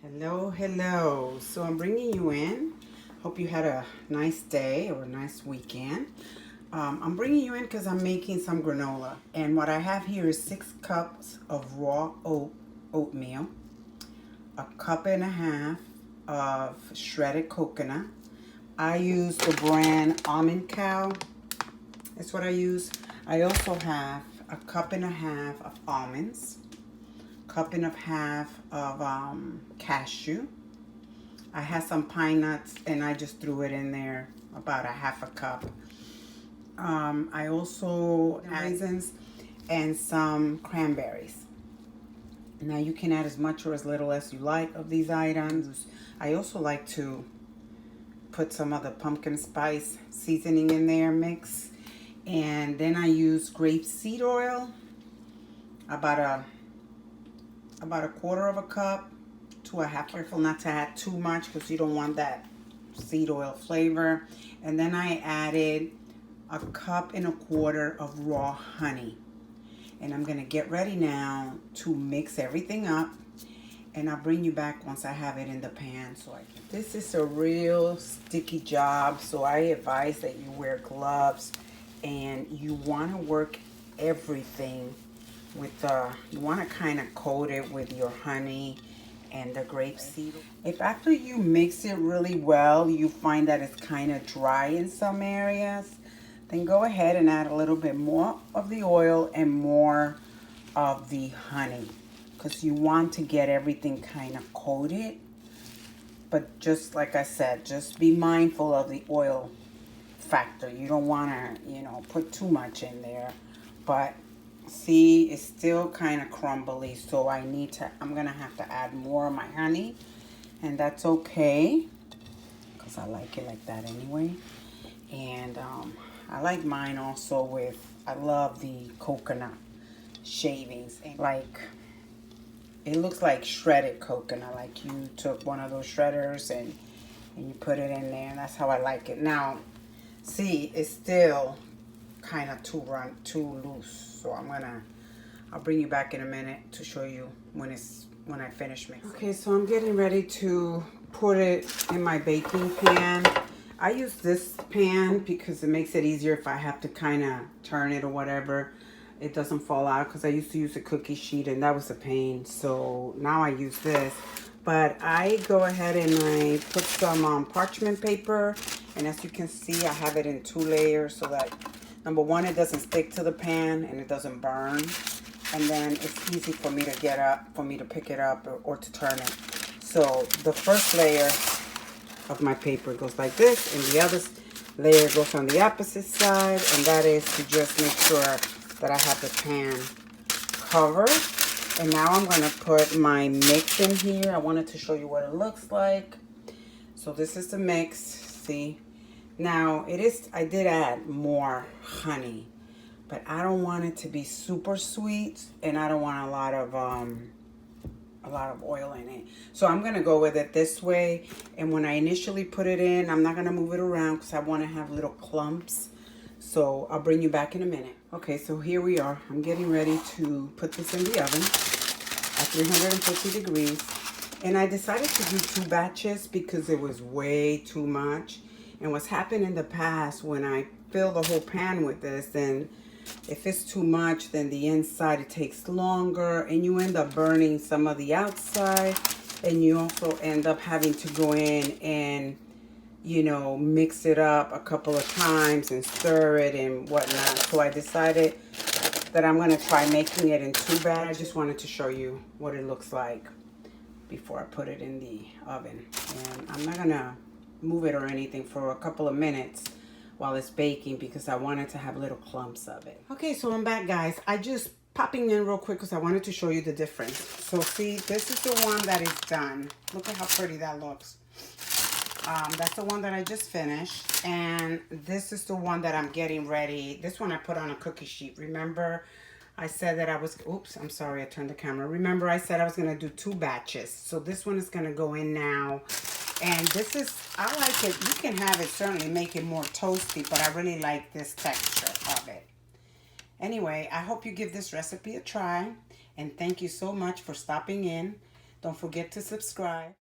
Hello, hello. So I'm bringing you in. Hope you had a nice day or a nice weekend. I'm bringing you in because I'm making some granola. And what I have here is 6 cups of raw oatmeal, a cup and a half of shredded coconut. I use the brand Almond Cow. That's what I use. I also have a cup and a half of almonds, cup and a half of cashew. I had some pine nuts and I just threw it in there, about a half a cup. I also add raisins and some cranberries. Now you can add as much or as little as you like of these items. I also like to put some of the pumpkin spice seasoning in there, mix. And then I use grape seed oil, about a quarter of a cup to a half. Careful not to add too much because you don't want that seed oil flavor. And then I added a cup and a quarter of raw honey. And I'm gonna get ready now to mix everything up, and I'll bring you back once I have it in the pan. This is a real sticky job, so I advise that you wear gloves, and you want to work everything with you want to kind of coat it with your honey and the grape seed. If after you mix it really well, you find that it's kind of dry in some areas, then go ahead and add a little bit more of the oil and more of the honey, because you want to get everything kind of coated. But just like I said, just be mindful of the oil factor. You don't want to, put too much in there. But see, it's still kind of crumbly, so I'm gonna have to add more of my honey, and that's okay because I like it like that anyway. And I like mine also I love the coconut shavings, and it looks like shredded coconut, like you took one of those shredders and you put it in there, and that's how I like it. Now see, it's still kind of too loose, so I'll bring you back in a minute to show you when I finish mixing. Okay, so I'm getting ready to put it in my baking pan. I use this pan because it makes it easier if I have to kind of turn it or whatever. It doesn't fall out, because I used to use a cookie sheet and that was a pain. So now I use this. But I go ahead and I put some parchment paper. And as you can see, I have it in 2 layers so that, number one, it doesn't stick to the pan and it doesn't burn. And then it's easy for me to pick it up or to turn it. So the first layer of my paper goes like this, and the other layer goes on the opposite side, and that is to just make sure that I have the pan covered. And now I'm going to put my mix in here. I wanted to show you what it looks like. So this is the mix. See, now I did add more honey, but I don't want it to be super sweet, and I don't want a lot of oil in it. So I'm going to go with it this way. And when I initially put it in, I'm not going to move it around because I want to have little clumps. So I'll bring you back in a minute. Okay, so here we are. I'm getting ready to put this in the oven at 350 degrees. And I decided to do 2 batches because it was way too much. And what's happened in the past, when I fill the whole pan with this, then if it's too much, then the inside, it takes longer, and you end up burning some of the outside, and you also end up having to go in and, mix it up a couple of times and stir it and whatnot. So I decided that I'm going to try making it in 2 batches. I just wanted to show you what it looks like before I put it in the oven. And I'm not going to move it or anything for a couple of minutes while it's baking because I wanted to have little clumps of it. Okay, so I'm back, guys. I just popping in real quick because I wanted to show you the difference. So see, this is the one that is done. Look at how pretty that looks. That's the one that I just finished, and this is the one that I'm getting ready. This one I put on a cookie sheet. Remember I said that oops, I'm sorry, I turned the camera. Remember I said I was going to do 2 batches. So this one is going to go in now. And this is, I like it. You can have it, certainly make it more toasty, but I really like this texture of it. Anyway, I hope you give this recipe a try. And thank you so much for stopping in. Don't forget to subscribe.